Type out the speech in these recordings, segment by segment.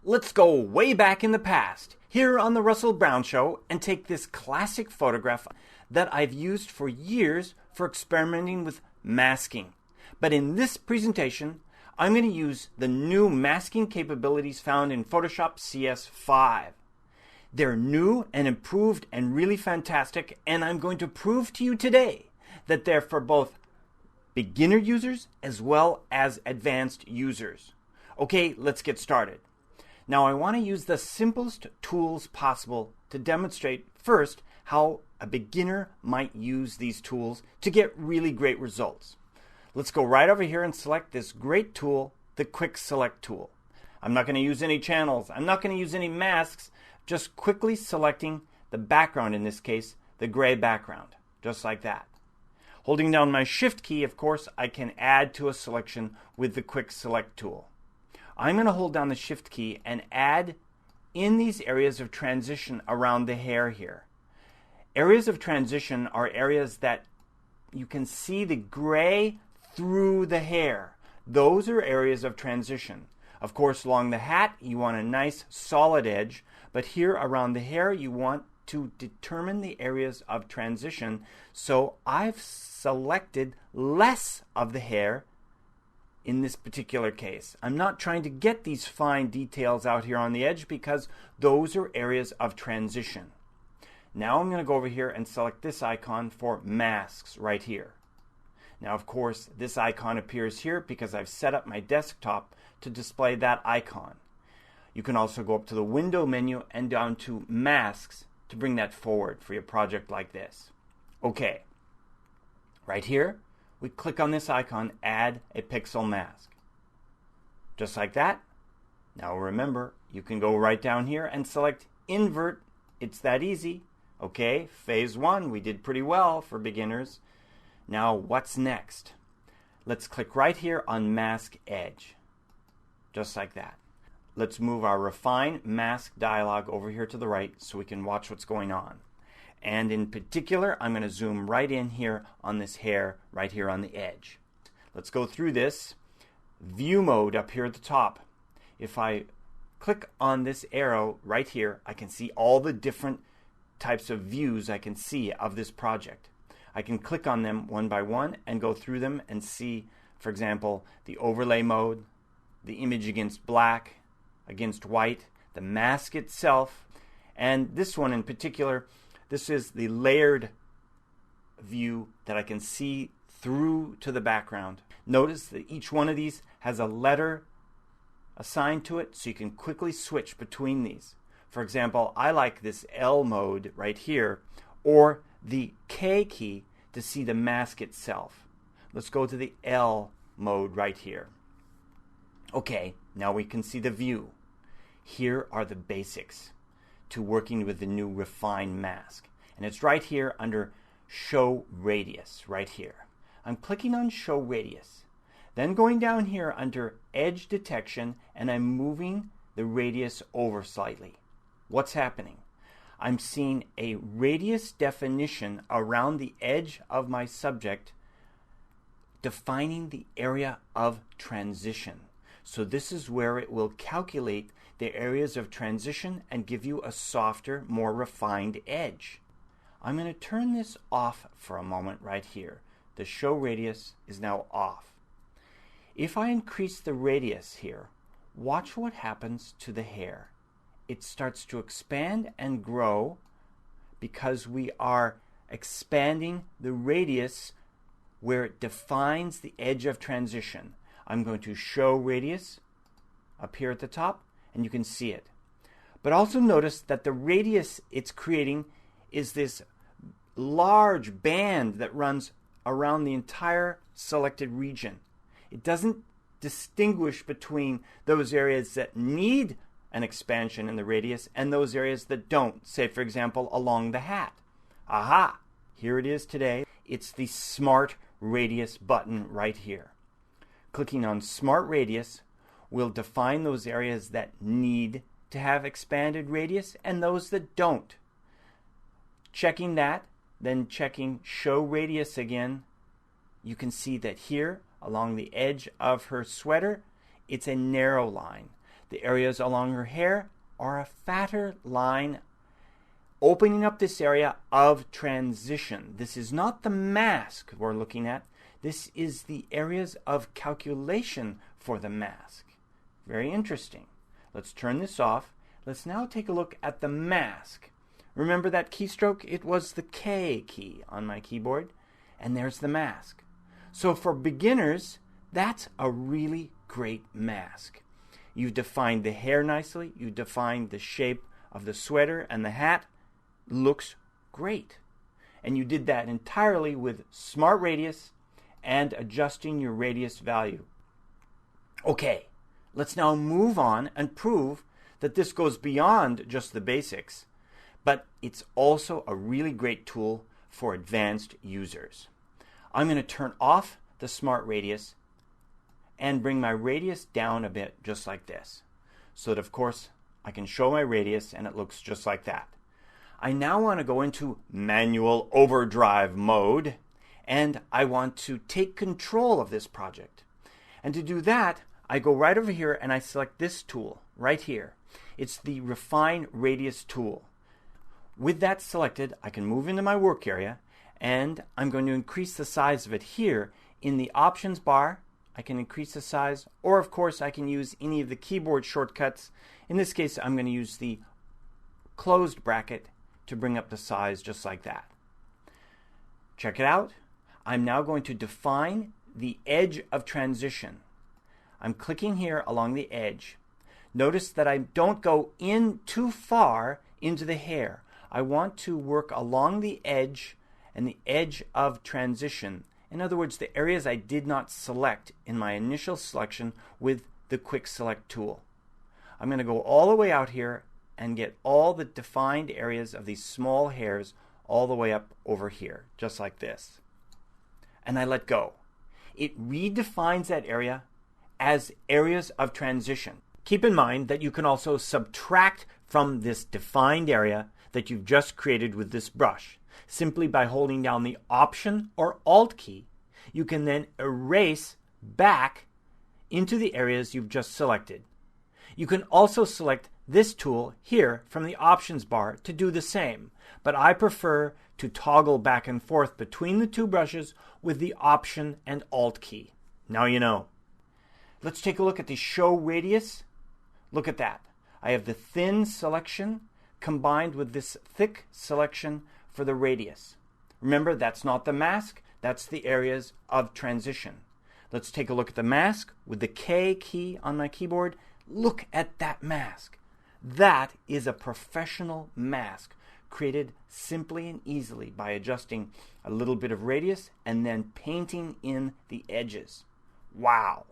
Let's go way back in the past, here on the Russell Brown Show, and take this classic photograph that I've used for years for experimenting with masking. But in this presentation, I'm going to use the new masking capabilities found in Photoshop CS5. They're new and improved and really fantastic, and I'm going to prove to you today that they're for both beginner users as well as advanced users. Okay, let's get started. Now I want to use the simplest tools possible to demonstrate first how a beginner might use these tools to get really great results. Let's go right over here and select this great tool, the Quick Select tool. I'm not going to use any channels. I'm not going to use any masks, just quickly selecting the background, in this case, the gray background, just like that. Holding down my Shift key, of course, I can add to a selection with the Quick Select tool. I'm going to hold down the Shift key and add in these areas of transition around the hair here. Areas of transition are areas that you can see the gray through the hair. Those are areas of transition. Of course, along the hat, you want a nice solid edge, but here around the hair, you want to determine the areas of transition. So I've selected less of the hair in this particular case. I'm not trying to get these fine details out here on the edge because those are areas of transition. Now I'm going to go over here and select this icon for masks right here. Now, of course, this icon appears here because I've set up my desktop to display that icon. You can also go up to the window menu and down to masks to bring that forward for your project like this. Okay, right here, we click on this icon, add a pixel mask. Just like that. Now remember, you can go right down here and select invert. It's that easy. Okay, phase 1, we did pretty well for beginners. Now what's next? Let's click right here on Mask Edge. Just like that. Let's move our Refine Mask dialog over here to the right so we can watch what's going on. And in particular, I'm going to zoom right in here on this hair right here on the edge. Let's go through this. View mode up here at the top. If I click on this arrow right here, I can see all the different types of views I can see of this project. I can click on them one by one and go through them and see, for example, the overlay mode, the image against black, against white, the mask itself, and this one in particular, this is the layered view that I can see through to the background. Notice that each one of these has a letter assigned to it, so you can quickly switch between these. For example, I like this L mode right here, or the K key to see the mask itself. Let's go to the L mode right here. Okay, now we can see the view. Here are the basics to working with the new Refine Mask. And it's right here under Show Radius, right here. I'm clicking on Show Radius. Then going down here under Edge Detection, and I'm moving the radius over slightly. What's happening? I'm seeing a radius definition around the edge of my subject, defining the area of transition. So this is where it will calculate the areas of transition and give you a softer, more refined edge. I'm going to turn this off for a moment right here. The show radius is now off. If I increase the radius here, watch what happens to the hair. It starts to expand and grow because we are expanding the radius where it defines the edge of transition. I'm going to show radius up here at the top, and you can see it. But also notice that the radius it's creating is this large band that runs around the entire selected region. It doesn't distinguish between those areas that need an expansion in the radius and those areas that don't, say for example along the hat. Aha! Here it is today. It's the Smart Radius button right here. Clicking on Smart Radius will define those areas that need to have expanded radius and those that don't. Checking that, then checking Show Radius again, you can see that here along the edge of her sweater, it's a narrow line. The areas along her hair are a fatter line opening up this area of transition. This is not the mask we're looking at. This is the areas of calculation for the mask. Very interesting. Let's turn this off. Let's now take a look at the mask. Remember that keystroke? It was the K key on my keyboard. And there's the mask. So for beginners, that's a really great mask. You've defined the hair nicely. You defined the shape of the sweater and the hat. Looks great. And you did that entirely with Smart Radius and adjusting your radius value. Okay, let's now move on and prove that this goes beyond just the basics, but it's also a really great tool for advanced users. I'm going to turn off the Smart Radius and bring my radius down a bit, just like this, so that of course I can show my radius and it looks just like that. I now want to go into manual overdrive mode, and I want to take control of this project. And to do that, I go right over here and I select this tool right here. It's the Refine Radius tool. With that selected, I can move into my work area, and I'm going to increase the size of it here in the options bar. I can increase the size, or of course I can use any of the keyboard shortcuts. In this case, I'm going to use the closed bracket to bring up the size just like that. Check it out. I'm now going to define the edge of transition. I'm clicking here along the edge. Notice that I don't go in too far into the hair. I want to work along the edge and the edge of transition. In other words, the areas I did not select in my initial selection with the Quick Select tool. I'm going to go all the way out here and get all the defined areas of these small hairs all the way up over here, just like this. And I let go. It redefines that area as areas of transition. Keep in mind that you can also subtract from this defined area that you've just created with this brush. Simply by holding down the Option or Alt key, you can then erase back into the areas you've just selected. You can also select this tool here from the options bar to do the same, but I prefer to toggle back and forth between the two brushes with the Option and Alt key. Now you know. Let's take a look at the Show Radius. Look at that. I have the thin selection combined with this thick selection for the radius. Remember, that's not the mask, that's the areas of transition. Let's take a look at the mask with the K key on my keyboard. Look at that mask. That is a professional mask created simply and easily by adjusting a little bit of radius and then painting in the edges. Wow,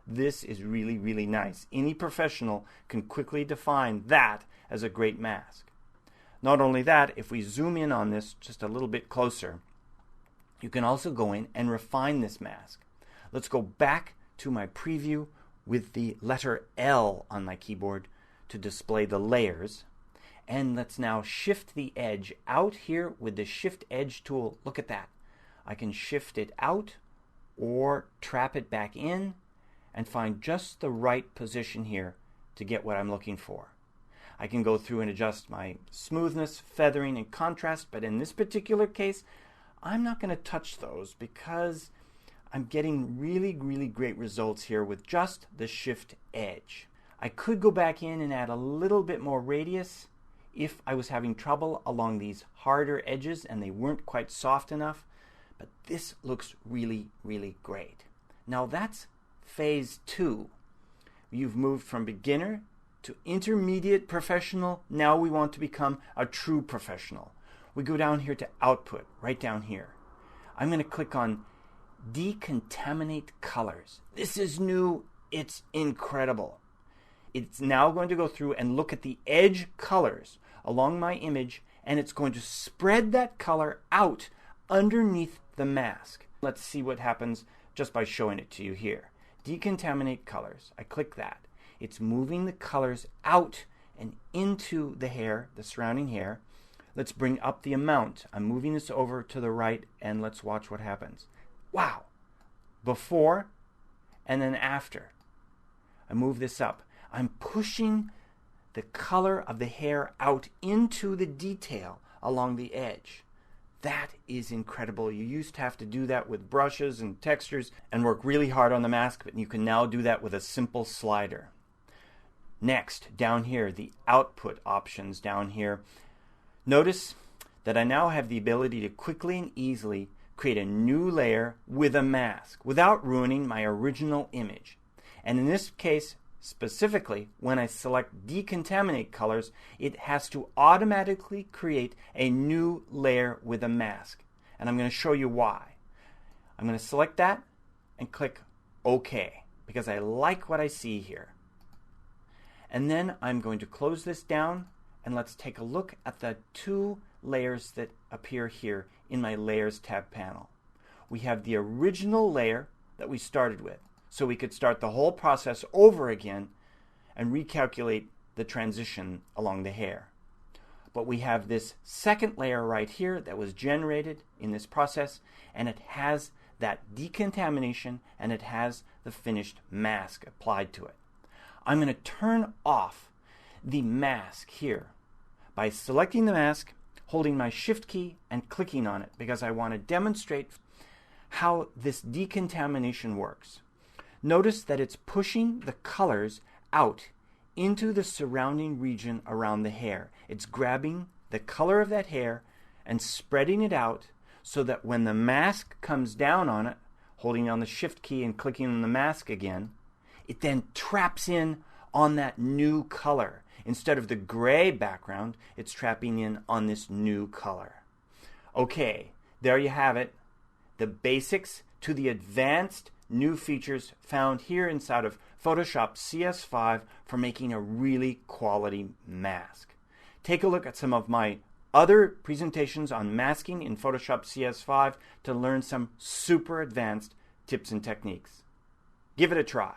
this is really, really nice. Any professional can quickly define that as a great mask. Not only that, if we zoom in on this just a little bit closer, you can also go in and refine this mask. Let's go back to my preview with the letter L on my keyboard to display the layers. And let's now shift the edge out here with the Shift Edge tool. Look at that. I can shift it out or trap it back in and find just the right position here to get what I'm looking for. I can go through and adjust my smoothness, feathering, and contrast, but in this particular case, I'm not going to touch those because I'm getting really, really great results here with just the Shift Edge. I could go back in and add a little bit more radius if I was having trouble along these harder edges and they weren't quite soft enough, but this looks really, really great. Now that's phase 2. You've moved from beginner to intermediate professional. Now we want to become a true professional. We go down here to Output, right down here. I'm going to click on Decontaminate Colors. This is new. It's incredible. It's now going to go through and look at the edge colors along my image, and it's going to spread that color out underneath the mask. Let's see what happens just by showing it to you here. Decontaminate Colors. I click that. It's moving the colors out and into the hair, the surrounding hair. Let's bring up the amount. I'm moving this over to the right, and let's watch what happens. Wow! Before and then after. I move this up. I'm pushing the color of the hair out into the detail along the edge. That is incredible. You used to have to do that with brushes and textures and work really hard on the mask, but you can now do that with a simple slider. Next, down here, the output options down here. Notice that I now have the ability to quickly and easily create a new layer with a mask without ruining my original image. And in this case, specifically, when I select decontaminate colors, it has to automatically create a new layer with a mask. And I'm going to show you why. I'm going to select that and click OK because I like what I see here. And then I'm going to close this down and let's take a look at the two layers that appear here in my Layers tab panel. We have the original layer that we started with, so we could start the whole process over again and recalculate the transition along the hair. But we have this second layer right here that was generated in this process, and it has that decontamination and it has the finished mask applied to it. I'm going to turn off the mask here by selecting the mask, holding my Shift key and clicking on it because I want to demonstrate how this decontamination works. Notice that it's pushing the colors out into the surrounding region around the hair. It's grabbing the color of that hair and spreading it out so that when the mask comes down on it, holding on the Shift key and clicking on the mask again, it then traps in on that new color. Instead of the gray background, it's trapping in on this new color. Okay, there you have it. The basics to the advanced new features found here inside of Photoshop CS5 for making a really quality mask. Take a look at some of my other presentations on masking in Photoshop CS5 to learn some super advanced tips and techniques. Give it a try.